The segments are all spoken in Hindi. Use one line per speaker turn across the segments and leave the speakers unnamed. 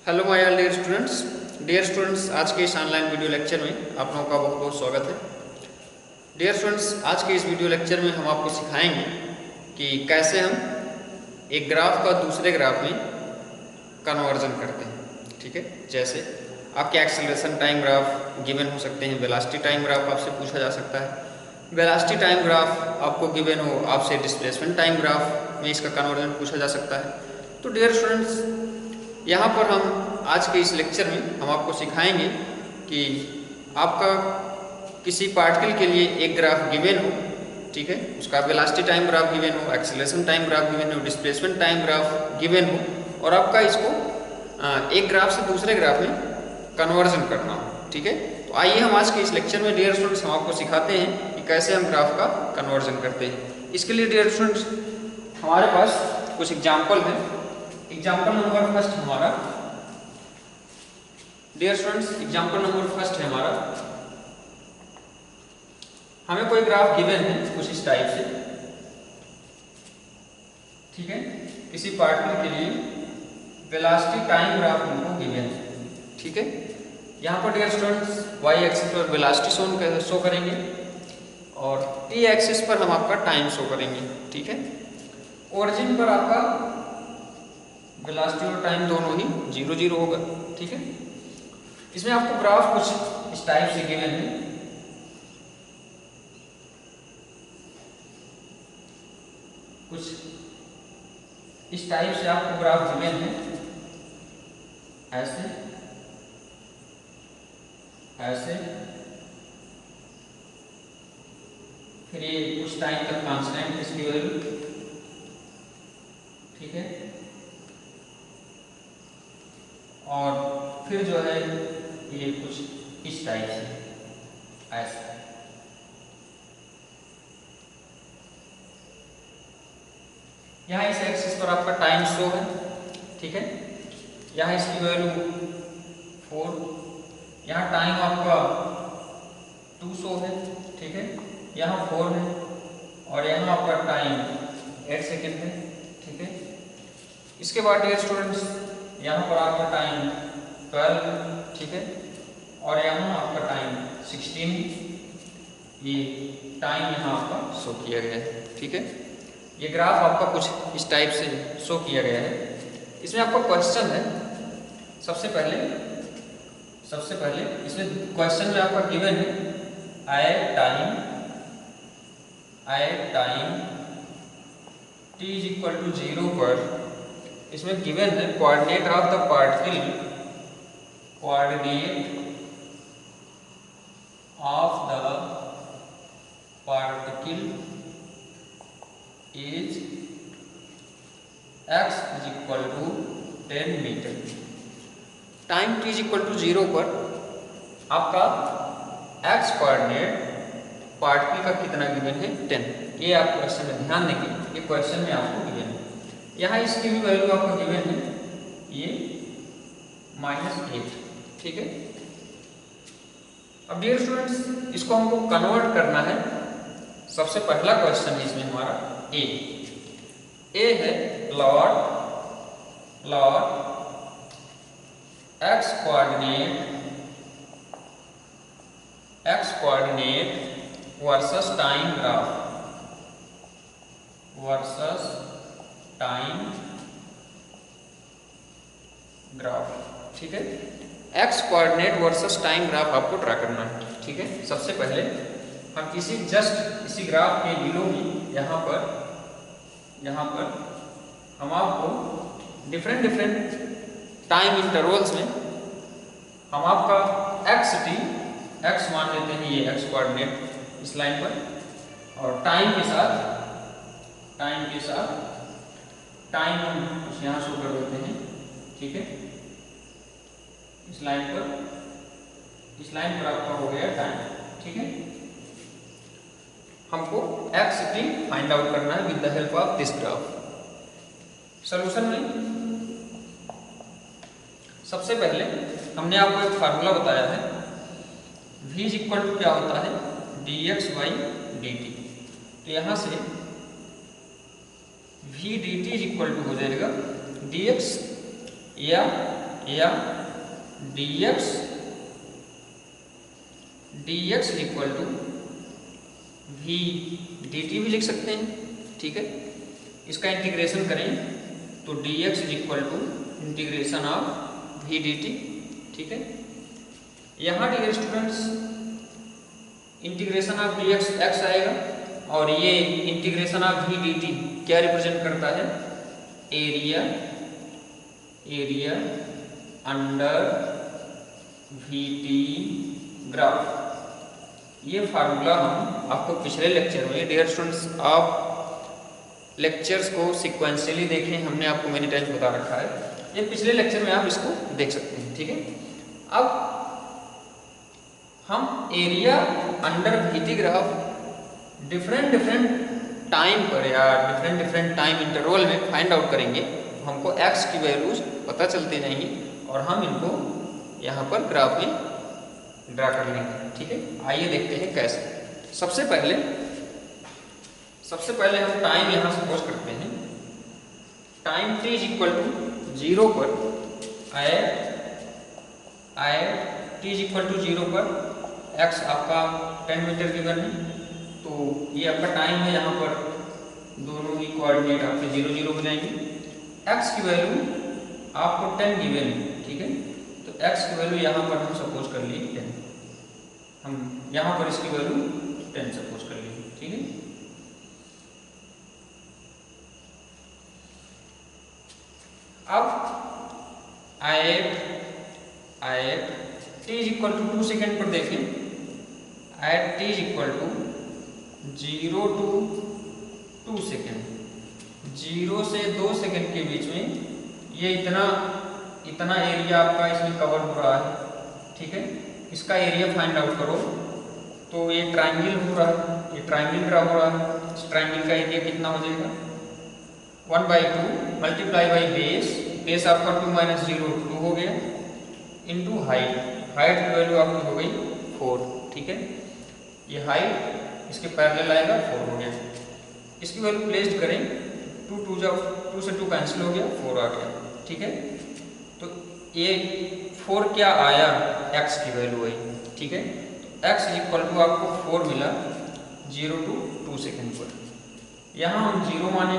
Hello my all dear students, आज के इस ऑनलाइन वीडियो लेक्चर में आप लोगों का बहुत बहुत स्वागत है। डियर स्टूडेंट्स, आज के इस वीडियो लेक्चर में हम आपको सिखाएंगे कि कैसे हम एक ग्राफ का दूसरे ग्राफ में कन्वर्जन करते हैं। ठीक है, जैसे आपके एक्सेलरेशन टाइम ग्राफ गिवन हो सकते हैं, वेलोसिटी टाइम ग्राफ आपसे पूछा जा सकता है। वेलोसिटी टाइम ग्राफ आपको गिवन हो, आपसे डिस्प्लेसमेंट टाइम ग्राफ में इसका कन्वर्जन पूछा जा सकता है। तो डियर स्टूडेंट्स, यहाँ पर हम आज के इस लेक्चर में हम आपको सिखाएंगे कि आपका किसी पार्टिकल के लिए एक ग्राफ गिवन हो, ठीक है, उसका वेलोसिटी टाइम ग्राफ गिवन हो, एक्सेलरेशन टाइम ग्राफ गिवन हो, डिस्प्लेसमेंट टाइम ग्राफ गिवन हो, और आपका इसको एक ग्राफ से दूसरे ग्राफ में कन्वर्जन करना हो। ठीक है, तो आइए हम आज के इस लेक्चर में डियर स्टूडेंट्स हम आपको सिखाते हैं कि कैसे हम ग्राफ का कन्वर्जन करते हैं। इसके लिए डियर स्टूडेंट्स हमारे पास कुछ एग्जाम्पल है। एग्जाम्पल नंबर फर्स्ट हमारा, dear students, example number first है हमारा, हमें कोई ग्राफ गिवन है कुछ इस टाइप से। ठीक है, किसी पार्टिकल के लिए वेलोसिटी टाइम ग्राफ हमको गिवन है। ठीक है, यहाँ पर डियर स्टूडेंट्स वाई एक्सिस पर वेलोसिटी शो करेंगे और टी एक्सिस पर हम आपका टाइम शो करेंगे। ठीक है, ओरिजिन पर आपका वेलोसिटी और टाइम दोनों ही 0 0 होगा। ठीक है, इसमें आपको ग्राफ कुछ इस टाइप से गिवन है। कुछ इस टाइप से आपको ग्राफ गिवन है, ऐसे ऐसे, फिर ये कुछ टाइम तक कांस्टेंट इसकी वैल्यू। ठीक है, और फिर जो है ये कुछ इस टाइप से ऐसे। यहाँ इस एक्सिस पर आपका टाइम शो है। ठीक है, यहाँ इसकी वैल्यू 4, यहाँ टाइम आपका 2 शो है। ठीक है, यहाँ 4 है और यहाँ आपका टाइम 8 सेकेंड है। ठीक है, इसके बाद डियर स्टूडेंट्स यहाँ पर आपका टाइम 12 है। ठीक है, और यहाँ आपका टाइम 16, ये टाइम यहाँ आपका शो किया गया है। ठीक है, ये ग्राफ आपका कुछ इस टाइप से शो किया गया है। इसमें आपका क्वेश्चन है, सबसे पहले इसमें क्वेश्चन में आपका गिवन है at time t is equal to 0 पर इसमें गिवन है coordinate of the particle, coordinate of the particle is x is equal to 10 meter. Time t is equal to 0 पर आपका x कोऑर्डिनेट पार्टिकल का कितना गिवन है, 10। ये आप क्वेश्चन में ध्यान देंगे, ये क्वेश्चन में आपको गिवन है। यहाँ इसकी भी वैल्यू आपको गिवन है, ये -8। ठीक है, अब डियर स्टूडेंट्स इसको हमको कन्वर्ट करना है। सबसे पहला क्वेश्चन है इसमें हमारा ए है plot x coordinate versus time graph. ठीक है, x coordinate versus time graph आपको ड्रा करना है। ठीक है, सबसे पहले हम इसी ग्राफ के बिलो में यहाँ पर हम आपको डिफरेंट टाइम इंटरवल्स में हम आपका x मान लेते हैं, ये x कोऑर्डिनेट इस लाइन पर, और टाइम के साथ टाइम हम कुछ यहाँ शो कर देते हैं। ठीक है, इस लाइन पर आपका हो गया टाइम। ठीक है, हमको x फाइंड आउट करना है with the help of this graph. Solution में सबसे पहले हमने आपको एक फार्मूला बताया है, v इज इक्वल टू क्या होता है, dx बाई dt। तो यहाँ से v dt is equal to हो जाएगा dx या या dx equal to v dt भी लिख सकते हैं, ठीक है। इसका इंटीग्रेशन करें तो dx equal to integration of v dt, ठीक है। यहाँ dear students integration of dx x आएगा और ये इंटीग्रेशन ऑफ v dt क्या रिप्रेजेंट करता है, एरिया अंडर vt ग्राफ। ये फार्मूला हम आपको पिछले लेक्चर में, डियर स्टूडेंट्स आप लेक्चर्स को सिक्वेंशियली देखें, हमने आपको मेनी टाइम्स बता रखा है, ये पिछले लेक्चर में आप इसको देख सकते हैं, ठीक है। अब हम area under vt graph different time पर या डिफरेंट टाइम इंटरवल में फाइंड आउट करेंगे, तो हमको x की वैल्यूज पता चलते जाएंगी और हम इनको यहाँ पर ग्राफ में ड्रा कर लेंगे, ठीक है। आइए देखते हैं कैसे। सबसे पहले हम टाइम यहाँ सपोज करते हैं, time t is equal to 0 पर t इज इक्वल टू 0 पर x आपका 10 मीटर गिवन है, तो ये आपका टाइम है। यहाँ पर दोनों ही कोऑर्डिनेट आपके 0 0 हो जाएंगे। x की वैल्यू आपको 10 गिवन है, ठीक है। तो x की वैल्यू यहाँ पर हम सपोज कर लिए 10, हम यहाँ पर इसकी वैल्यू 10 सपोज कर लिए, ठीक है। अब at t is equal to 2 second पर देखें, at t is equal to 0 to 2 second, 0 से 2 सेकेंड के बीच में ये इतना एरिया आपका इसमें कवर हो रहा है, ठीक है। इसका एरिया फाइंड आउट करो तो ये ट्राइंगल हो रहा है, ये ट्राइंगल ड्रा हो रहा है। इस ट्राइंगल का एरिया कितना हो जाएगा, 1/2 मल्टीप्लाई बाई बेस आपका 2 - 0 2 हो गया, इंटू हाइट की वैल्यू आपकी हो गई 4, ठीक है। ये हाइट इसके पैरेलल आएगा 4 हो गया। इसकी वैल्यू प्लेस्ड करें, 2 से 2 कैंसिल हो गया, 4 आ गया, ठीक है। तो ये 4 क्या आया, x की वैल्यू आई, ठीक है। तो x इज इक्वल टू आपको 4 मिला 0 to 2 सेकेंड पर। यहाँ हम 0 माने,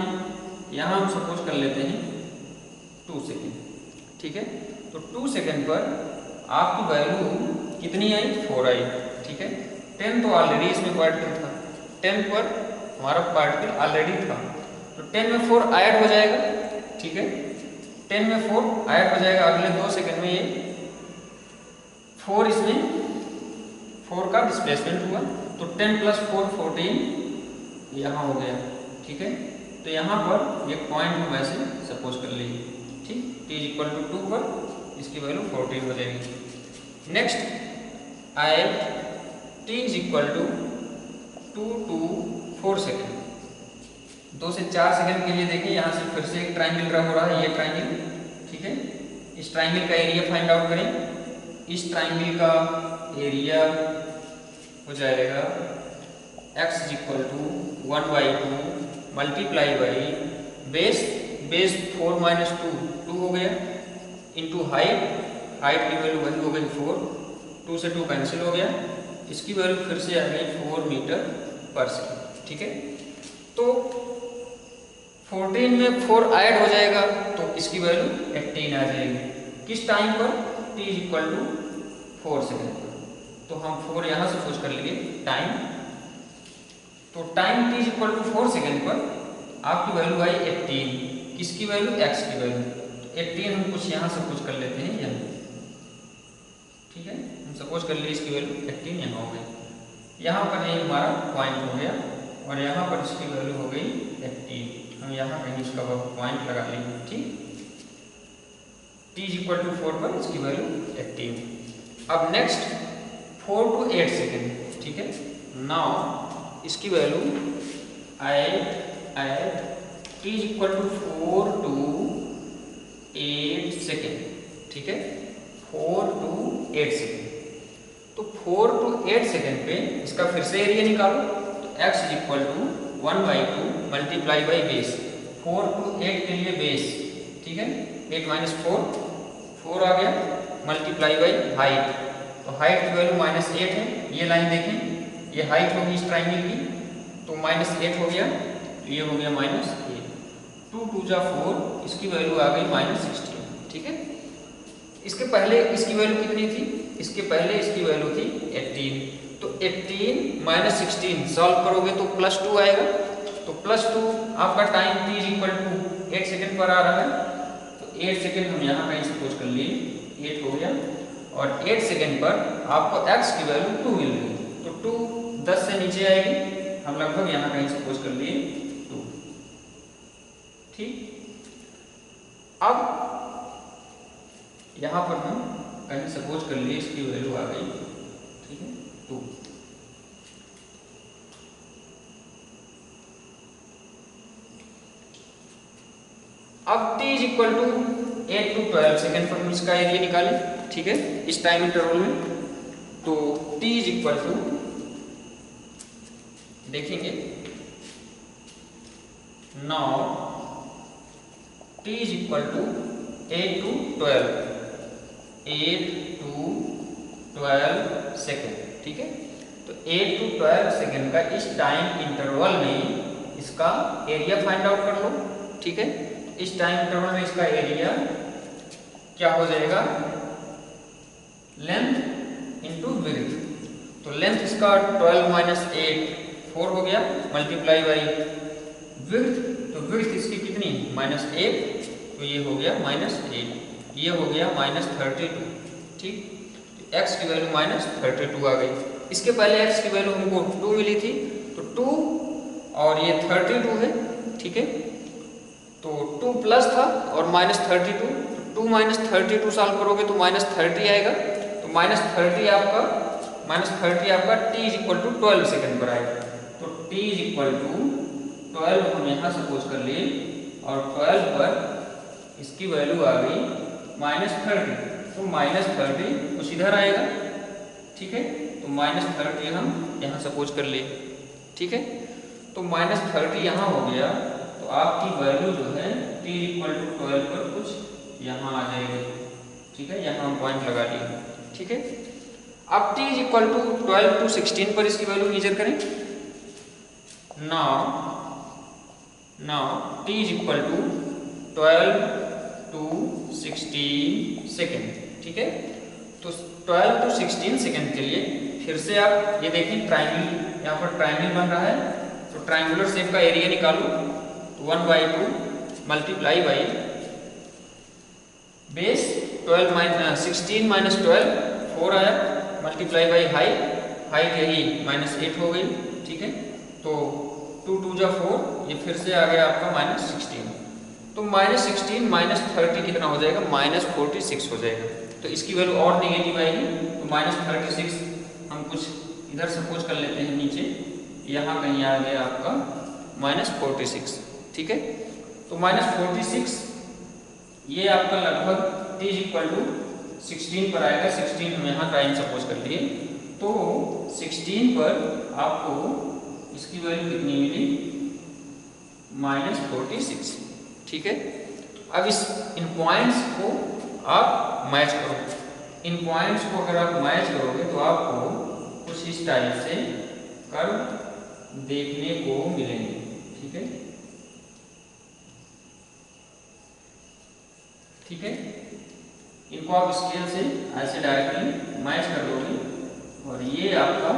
यहाँ हम सपोज कर लेते हैं 2 सेकेंड, ठीक है। तो 2 सेकेंड पर आपकी वैल्यू कितनी आई, 4 आई, ठीक है। 10 तो ऑलरेडी इसमें पार्टिकल था, 10 पर हमारा पार्टिकल ऑलरेडी था, तो 10 में 4 ऐड हो जाएगा, ठीक है। 10 में 4 ऐड हो जाएगा, अगले 2 सेकेंड में ये 4 इसमें 4 का डिस्प्लेसमेंट हुआ, तो 10 + 4 14 यहाँ हो गया, ठीक है। तो यहाँ पर एक पॉइंट हम ऐसे सपोज कर लीजिए, ठीक। t इज इक्वल टू 2 पर इसकी वैल्यू 14 हो जाएगी। Next at t is equal to 2 to 4 second, 2 से 4 सेकेंड के लिए देखिए, यहाँ से फिर से एक ट्राइंगल ड्रा हो रहा है, ये ट्राइंगल, ठीक है। इस ट्राइंगल का एरिया फाइंड आउट करें, इस ट्राइंगल का एरिया हो जाएगा x is equal to 1/2 multiply by base 4 - 2 हो गया, इंटू हाइट की वैल्यू वही हो गई 4, 2 से 2 कैंसिल हो गया, इसकी वैल्यू फिर से आ गई 4 मीटर पर सेकेंड, ठीक है। तो 14 में 4 ऐड हो जाएगा, तो इसकी वैल्यू 18 आ जाएगी, किस टाइम पर, t is equal to 4 second पर। तो हम 4 यहाँ से खोज कर लिए टाइम, तो time t is equal to 4 second पर आपकी वैल्यू आई 18, किसकी वैल्यू, x की वैल्यू। तो 18 हम कुछ यहाँ सपोज कर लेते हैं, यहाँ, ठीक है। हम सपोज कर लिए इसकी वैल्यू 18 यहाँ हो गई, यहाँ पर ये हमारा पॉइंट हो गया और यहाँ पर इसकी वैल्यू हो गई 18, हम यहाँ कहीं इसका पॉइंट लगा लेंगे, ठीक। t इज इक्वल टू 4 पर इसकी वैल्यू 18। अब नेक्स्ट 4 to 8 सेकेंड, ठीक है। नाउ इसकी value t is equal to 4 to 8 second, ठीक है। 4 to 8 सेकेंड, तो 4 to 8 सेकेंड पे इसका फिर से एरिया निकालो, तो x is equal to 1/2 multiply by base, 4 to 8 के लिए बेस, ठीक है। 8 - 4 4 आ गया मल्टीप्लाई बाई हाइट, तो हाइट की वैल्यू -8 है। ये लाइन देखें, ये हाइट होगी इस ट्राइंगल की, तो -8 हो गया, तो ये हो गया -8। 2 2 जा 4, इसकी वैल्यू आ गई -16। ठीक है, इसके पहले इसकी वैल्यू कितनी थी? इसके पहले इसकी वैल्यू थी 18, तो 18 - 16 सॉल्व करोगे तो +2 आएगा, तो +2 आपका टाइम t = 8 सेकेंड पर आ रहा है, तो 8 सेकेंड हम यहाँ कहीं सपोज कर लिए 8 हो गया, और 8 सेकेंड पर आपको x की वैल्यू 2 मिल गई, तो 2 10 से नीचे आएगी, हम लगभग यहाँ कहीं सपोज कर लिए 2। ठीक, अब यहाँ पर हम कहीं सपोज कर लिए इसकी वैल्यू आ गई, ठीक है, 2। अब t = 8 to 12 सेकेंड पर हम इसका एरिया निकालें। ठीक है, इस टाइम इंटरवल में, तो t = देखेंगे now t = 8 to 12, 8 to 12 second. ठीक है, तो 8 to 12 सेकेंड का इस टाइम इंटरवल में इसका एरिया फाइंड आउट कर लो। ठीक है, इस टाइम इंटरवल में इसका एरिया क्या हो जाएगा? लेंथ इंटू विड्थ, तो लेंथ इसका 12 - 8 4 हो गया, मल्टीप्लाई बाई विड्थ, तो विड्थ इसकी कितनी? -1, तो ये हो गया -8, ये हो गया -32। ठीक, तो x की वैल्यू -32 आ गई। इसके पहले x की वैल्यू हमको 2 मिली थी, तो 2 और ये 32 है। ठीक है, तो 2 प्लस था और -32, तो 2 - 32 सॉल्व करोगे तो -30 आएगा, तो -30 आपका t = 12 सेकेंड पर आएगा, तो t = 12 हम यहाँ सपोज कर लिए, और 12 पर इसकी वैल्यू आ गई -30, तो -30 कुछ इधर आएगा। ठीक है, तो -30 हम यहाँ सपोज कर लिए। ठीक है, तो -30 यहाँ हो गया, तो आपकी वैल्यू जो है t = 12 पर कुछ यहाँ आ जाएगी। ठीक है, यहाँ हम पॉइंट लगा लिए। ठीक है, अब t = 12 to 16 पर इसकी वैल्यू मेजर करें। Now t = 12 to 16 second. ठीक है, तो 12 to 16 सेकेंड के लिए फिर से आप ये देखिए ट्राइंगल, यहाँ पर ट्राइंगल बन रहा है, तो ट्राइंगुलर शेप का एरिया निकालो, तो 1/2 मल्टीप्लाई बाई बेस 16 - 12 4 आया, मल्टीप्लाई बाई हाइट यही -8 हो गई। ठीक है, तो 2 2 जा 4, ये फिर से आ गया आपका -16, तो -16 - 30 कितना हो जाएगा? -46 हो जाएगा, तो इसकी वैल्यू और नेगेटिव आएगी, तो -36 हम कुछ इधर सपोज कर लेते हैं नीचे, यहाँ कहीं आ गया आपका -46। ठीक है, तो -46 ये आपका लगभग t = 16 पर आएगा, 16 हम यहाँ टाइम सपोज कर लिए, तो 16 पर आपको इसकी वैल्यू कितनी मिली? -46। ठीक है, अब इन पॉइंट्स को आप मैच करो, इन पॉइंट्स को अगर आप मैच करोगे तो आपको कुछ इस टाइप से कर्व देखने को मिलेंगे। ठीक है, ठीक है, इनको आप स्केल से ऐसे डायरेक्टली मैच कर दोगे, और ये आपका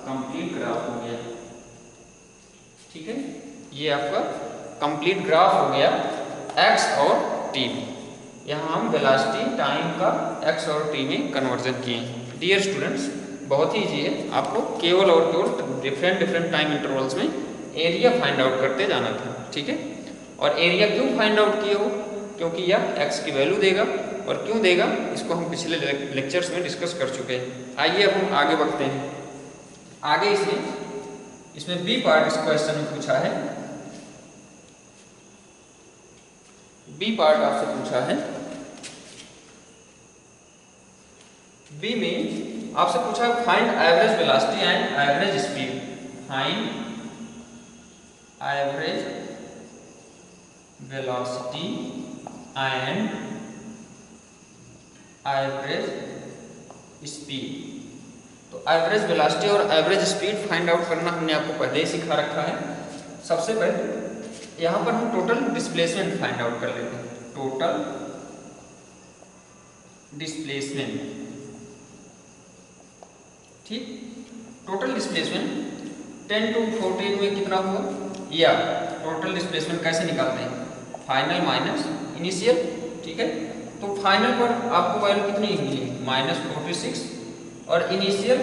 कंप्लीट ग्राफ हो गया। ठीक है, ये आपका कंप्लीट ग्राफ हो गया x और t में। यहाँ हम वेलोसिटी टाइम का x और t में कन्वर्जन किए हैं। डियर स्टूडेंट्स, बहुत ही ईजी है, आपको केवल और केवल डिफरेंट टाइम इंटरवल्स में एरिया फाइंड आउट करते जाना था। ठीक है, और एरिया क्यों फाइंड आउट किए हो? क्योंकि यह x की वैल्यू देगा, और क्यों देगा इसको हम पिछले लेक्चर्स में डिस्कस कर चुके हैं। आइए अब हम आगे बढ़ते हैं। आगे इसमें बी पार्ट इस क्वेश्चन में पूछा है, बी पार्ट आपसे पूछा है, बी में आपसे पूछा है find average velocity and average speed. Find average velocity and average speed. तो एवरेज वेलोसिटी और एवरेज स्पीड फाइंड आउट करना हमने आपको पहले ही सिखा रखा है। सबसे पहले यहाँ पर हम टोटल डिस्प्लेसमेंट फाइंड आउट कर लेते हैं। टोटल डिस्प्लेसमेंट, ठीक। टोटल डिस्प्लेसमेंट 10 to 14 में कितना हुआ, या टोटल डिस्प्लेसमेंट कैसे निकालते हैं, फाइनल माइनस इनिशियल, ठीक है। तो फाइनल पर आपको वैल्यू कितनी मिली, -46, और इनिशियल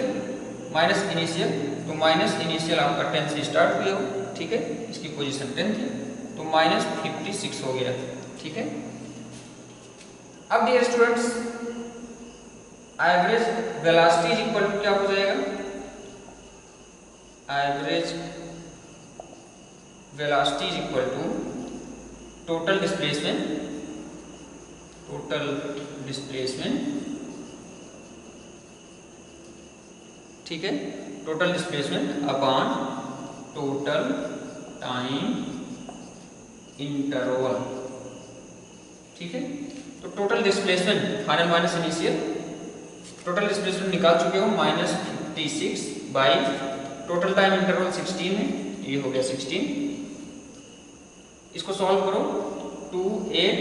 माइनस इनिशियल, तो माइनस इनिशियल आपका 10 से स्टार्ट हुआ हो, ठीक है, इसकी पोजीशन 10 थी, तो -56 हो गया, ठीक है। अब dear students, average velocity is equal to क्या हो जाएगा, average velocity is equal to total displacement, ठीक है, total displacement upon total time interval, ठीक है। तो total displacement final minus initial, total displacement निकाल चुके हो, -56 बाई टोटल टाइम इंटरवल 16 है, ये हो गया 16। इसको सॉल्व करो, 2 8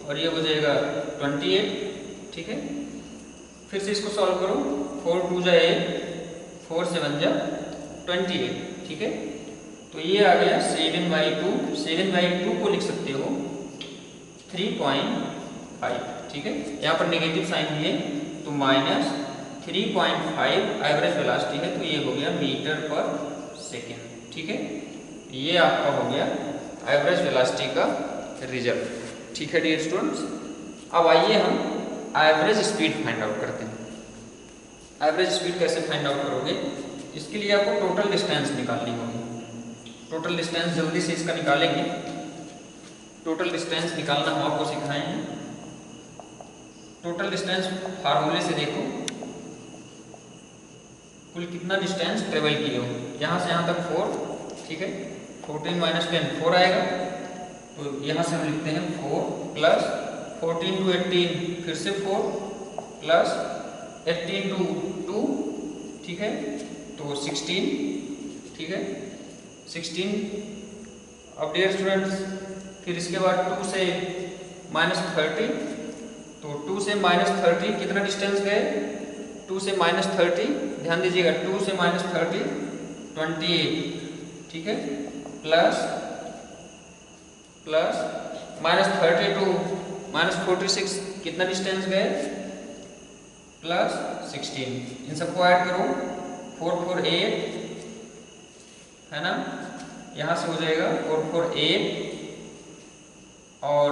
और ये हो जाएगा 28, ठीक है। फिर से इसको सॉल्व करो, 4 2 जा 8, 4 7 जा 28, ठीक है। तो ये आ गया 7/2, 7/2 को लिख सकते हो 3.5, ठीक है। यहाँ पर नेगेटिव साइन है तो -3.5 एवरेज वेलोसिटी है, तो ये हो गया मीटर पर सेकेंड, ठीक है। ये आपका हो गया एवरेज वेलोसिटी का रिजल्ट, ठीक है डियर स्टूडेंट्स। अब आइए हम एवरेज स्पीड फाइंड आउट करते हैं। एवरेज स्पीड कैसे फाइंड आउट करोगे, इसके लिए आपको टोटल डिस्टेंस निकालनी होगी। टोटल डिस्टेंस जल्दी से इसका निकालेंगे। टोटल डिस्टेंस निकालना हम आपको सिखाए हैं। टोटल डिस्टेंस फार्मूले से देखो, कुल कितना डिस्टेंस ट्रेवल किए हो, यहाँ से यहाँ तक 4, ठीक है। 14 - 10 4 आएगा, तो यहाँ से हम लिखते हैं 4 प्लस 14 to 18 फिर से 4 प्लस 18 to 2, ठीक है, तो 16, ठीक है, 16। अब डियर स्टूडेंट्स, फिर इसके बाद 2 से -30, तो 2 से -30 कितना डिस्टेंस गए, 2 से -30, ध्यान दीजिएगा, 2 से -30 28, ठीक है, प्लस -30 to -46 कितना डिस्टेंस गए, प्लस 16। इन सबको ऐड करो, 4 4 8 है ना, यहाँ से हो जाएगा 4 4 8, और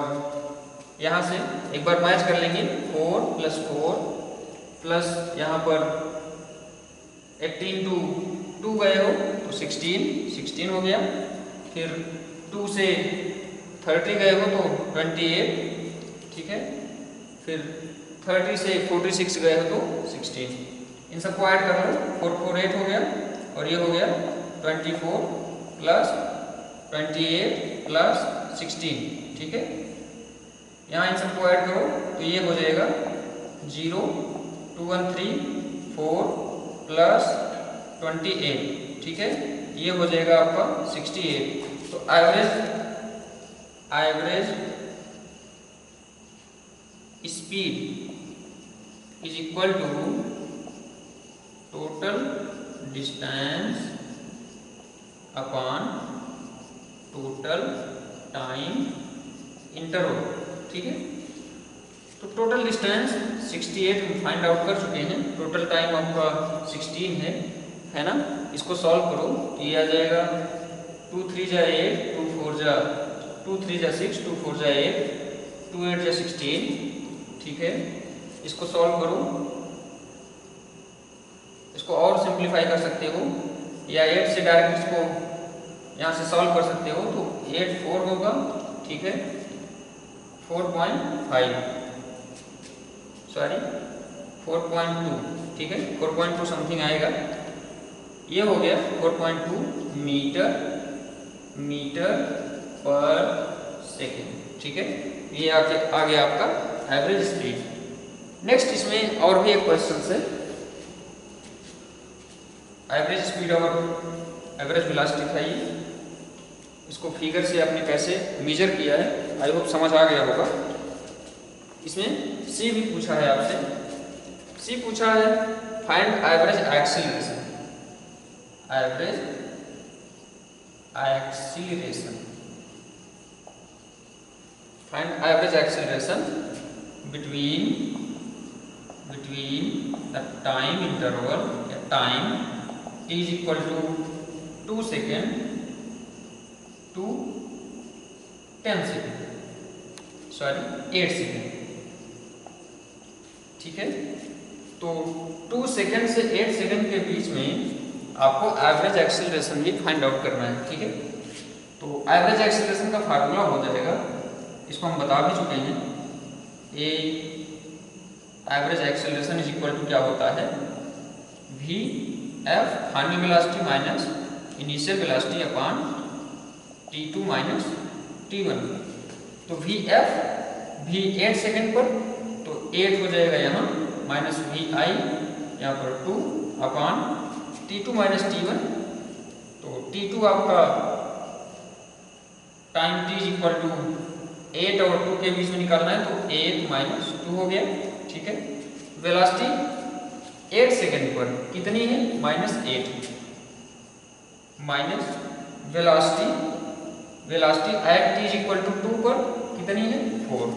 यहाँ से एक बार मैच कर लेंगे, 4 + 4 प्लस यहाँ पर 18 to 2 गए हो तो 16 हो गया। फिर 2 से 30 गए हो तो 28, ठीक है। फिर 30 से 46 गए हो तो 16। इन सबको ऐड कर लो, 4 4 8 हो गया, और ये हो गया 24 प्लस 28 प्लस 16, ठीक है। यहाँ इन सबको ऐड करो तो ये हो जाएगा 0 2 1 3 4 प्लस 28, ठीक है, ये हो जाएगा आपका 68। तो average speed is equal to total distance upon total time interval, ठीक है। तो टोटल डिस्टेंस 68 फाइंड आउट कर चुके हैं, टोटल टाइम आपका 16 है ना। इसको सॉल्व करो तो ये आ जाएगा 2 3 जा 8, 2 4 जा 2 3 जा 6, 2 4 जा 8, 2 8 जा 16, ठीक है। इसको सॉल्व करो, इसको और सिंप्लीफाई कर सकते हो, या 8 से डायरेक्ट इसको यहाँ से सॉल्व कर सकते हो, तो 8 4 होगा, ठीक है, 4.5 सॉरी 4.2, ठीक है, 4.2 समथिंग आएगा। ये हो गया 4.2 मीटर पर सेकेंड, ठीक है। ये आ गया आपका एवरेज स्पीड। नेक्स्ट इसमें और भी एक क्वेश्चन है, एवरेज स्पीड और एवरेज वेलोसिटी था ये। इसको फिगर से आपने कैसे मेजर किया है आई होप समझ आ गया होगा। इसमें सी भी पूछा है आपसे, सी पूछा है find average acceleration, average acceleration, find average acceleration between the time interval, time t is equal to 2 second to 10 second, sorry 8 second. ठीक है, तो 2 सेकेंड से 8 सेकेंड के बीच में आपको एवरेज एक्सीलरेशन भी फाइंड आउट करना है। ठीक है, तो एवरेज एक्सीलरेशन का फार्मूला हो जाएगा, इसको हम बता भी चुके हैं, a average acceleration is equal to क्या होता है, v f final velocity minus initial velocity upon t2 minus t1। तो वी एफ भी 8 सेकेंड पर, तो 8 हो जाएगा यहाँ, माइनस वी आई यहाँ पर 2 अपॉन t2 माइनस t1। तो t2 आपका time t is equal to 8 और 2 के बीच में निकालना है, तो 8 माइनस 2 हो गया। ठीक है, वेलोसिटी 8 सेकेंड पर कितनी है, minus 8, minus velocity at t is equal to 2 पर कितनी है, 4,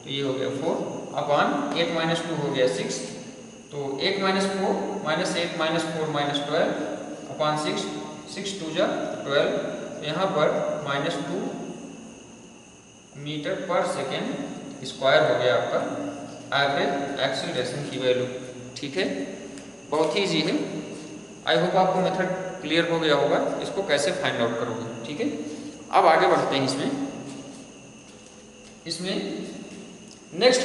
तो ये हो गया 4 अपॉन 8 माइनस 2 हो गया 6, तो 8 minus 4 minus 8 minus 4 minus 12 upon 6, 6 2 जा 12, यहाँ पर माइनस 2 मीटर पर सेकेंड स्क्वायर हो गया आपका एवरेज एक्सीलरेशन की वैल्यू। ठीक है, बहुत ही इजी है, आई होप आपको मेथड क्लियर हो गया होगा, इसको कैसे फाइंड आउट करोगे। ठीक है, अब आगे बढ़ते हैं इसमें नेक्स्ट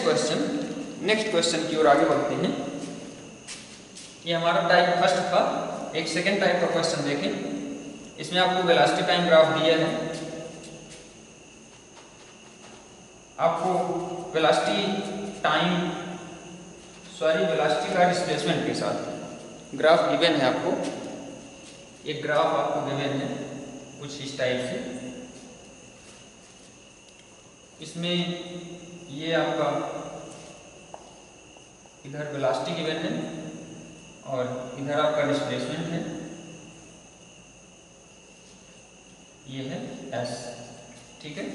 क्वेश्चन की ओर आगे बढ़ते हैं। ये हमारा टाइप फर्स्ट था, एक सेकेंड टाइप का क्वेश्चन देखें। इसमें आपको वेलोसिटी टाइम ग्राफ दिया है, आपको वेलोसिटी का डिस्प्लेसमेंट के साथ ग्राफ गिवन है, आपको एक ग्राफ आपको गिवन है कुछ इस टाइप से। इसमें ये आपका इधर वेलोसिटी गिवन है और इधर आपका डिस्प्लेसमेंट है, ये है s। ठीक है,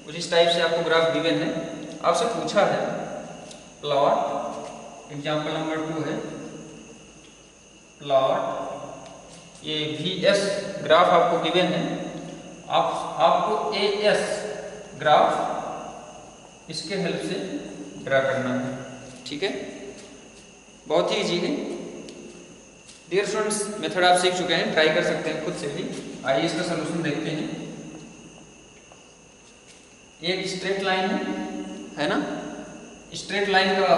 कुछ इस टाइप से आपको ग्राफ गिवन है, आपसे पूछा है प्लॉट, एग्जांपल नंबर 2 है प्लॉट, ये VS ग्राफ आपको गिवन है, आपको AS ग्राफ इसके हेल्प से ड्रा करना है। ठीक है, बहुत ही इजी है डियर स्टूडेंट्स, मेथड आप सीख चुके हैं, ट्राई कर सकते हैं खुद से भी। आइए इसका सलूशन देखते हैं। एक स्ट्रेट लाइन है ना, स्ट्रेट लाइन का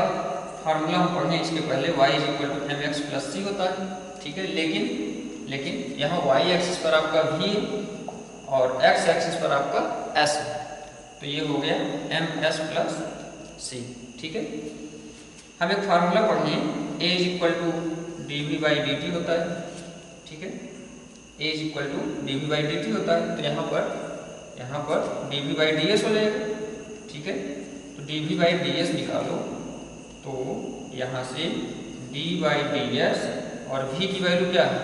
फार्मूला हम पढ़े इसके पहले, y is equal to mx plus c होता है। ठीक है, लेकिन यहाँ y एक्सिस पर आपका v और x एक्सिस पर आपका s है, तो ये हो गया ms प्लस c। ठीक है, हम एक फार्मूला पढ़े a is equal to dv by dt होता है। ठीक है, a is equal to dv by dt होता है, तो यहाँ पर dv बाई ds हो जाएगा। ठीक है, तो dv बाई ds निकालो, तो यहाँ से d बाई ds और v की वैल्यू क्या है,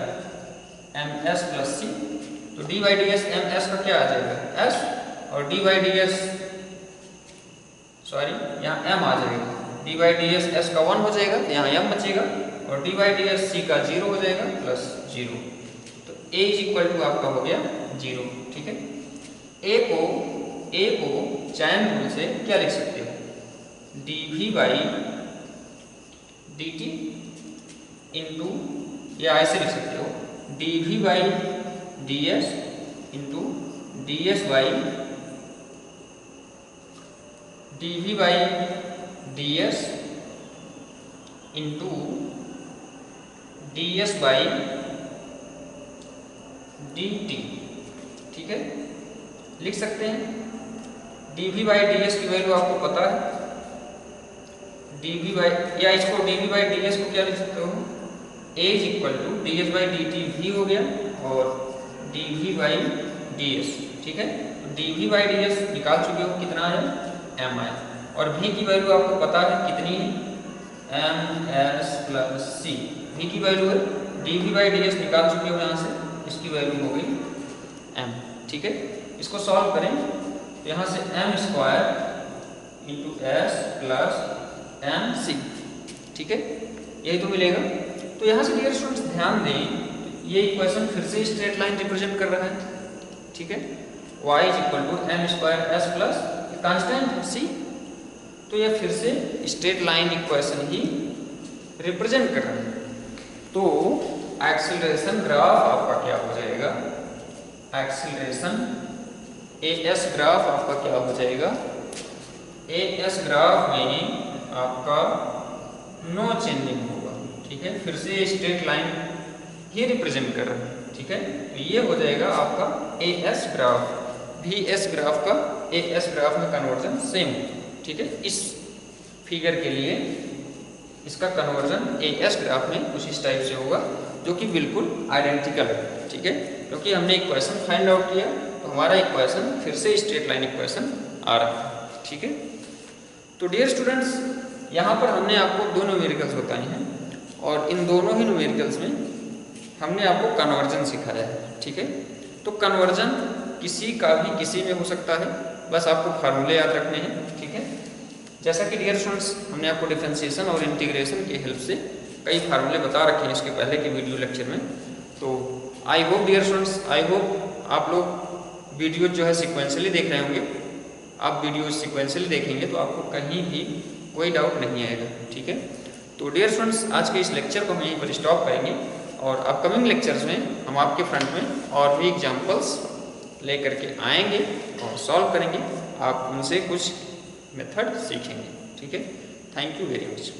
ms प्लस c, तो d बाई ds ms का क्या आ जाएगा, s, और d बाई ds सॉरी यहाँ m आ जाएगा, d बाई ds s का 1 हो जाएगा, यहाँ m बचेगा, और d बाई ds c का 0 हो जाएगा प्लस 0, तो a इज इक्वल टू आपका हो गया 0। ठीक है, a को चैन रूल से क्या लिख सकते हो, dv बाई dt इंटू, या ऐसे लिख सकते हो dv by ds into ds by ds into ds by dt। ठीक है, लिख सकते हैं dv बाई ds की वैल्यू आपको पता है, dv बाई, या इसको dv बाई ds को क्या लिख सकते हो, a is equal to ds by dt v हो गया और dv बाई ds, ठीक है। तो dv बाई ds निकाल चुके हो, कितना आया, m आया, और v की वैल्यू आपको पता है कितनी है, ms प्लस c, v की वैल्यू है, dv बाई ds निकाल चुके हो यहाँ से, इसकी वैल्यू हो गई m, ठीक है। इसको सॉल्व करें तो यहाँ से m square into s plus m c, ठीक है, यही तो मिलेगा। तो यहाँ से डियर स्टूडेंट्स ध्यान दें, ये इक्वेशन फिर से स्ट्रेट लाइन रिप्रेजेंट कर रहा है, ठीक है। y is equal to m square s plus constant c, तो ये फिर से स्ट्रेट लाइन इक्वेशन ही रिप्रेजेंट कर रहा है। तो एक्सीलरेशन ग्राफ आपका क्या हो जाएगा, एक्सीलरेशन एस ग्राफ आपका क्या हो जाएगा, एस ग्राफ में आपका नो चेंजिंग होगा, ठीक है, फिर से स्ट्रेट लाइन ही रिप्रेजेंट कर रहा है, ठीक है। तो ये हो जाएगा आपका एस ग्राफ, भी एस ग्राफ का एस ग्राफ में कन्वर्जन सेम, ठीक है। इस फिगर के लिए इसका कन्वर्जन एस ग्राफ में कुछ इस टाइप से होगा, जो कि बिल्कुल आइडेंटिकल है, ठीक है, क्योंकि हमने इक्वेशन फाइंड आउट किया तो हमारा इक्वेशन फिर से स्ट्रेट लाइन इक्वेशन आ रहा है, ठीक है। तो डियर स्टूडेंट्स, यहाँ पर हमने आपको दो न्यूमेरिकल्स बताए हैं और इन दोनों ही न्यूमेरिकल्स में हमने आपको कन्वर्जन सिखाया है, ठीक है। तो कन्वर्जन किसी का भी किसी में हो सकता है, बस आपको फार्मूले याद रखने हैं, ठीक है। जैसा कि डियर स्टूडेंट्स हमने आपको डिफरेंशिएशन और इंटीग्रेशन की हेल्प से कई फार्मूले बता रखे हैं इसके पहले के वीडियो लेक्चर में। तो I hope dear students, I hope आप लोग वीडियो जो है सिक्वेंशली देख रहे होंगे। आप वीडियो सिक्वेंशली देखेंगे तो आपको कहीं भी कोई डाउट नहीं आएगा, ठीक है। तो डियर स्टूडेंट्स, आज के इस लेक्चर को हम यहीं पर स्टॉप करेंगे और अपकमिंग लेक्चर्स में हम आपके फ्रंट में और भी एग्जाम्पल्स लेकर के आएंगे और सॉल्व करेंगे, आप उनसे कुछ मेथड सीखेंगे, ठीक है। Thank you very much.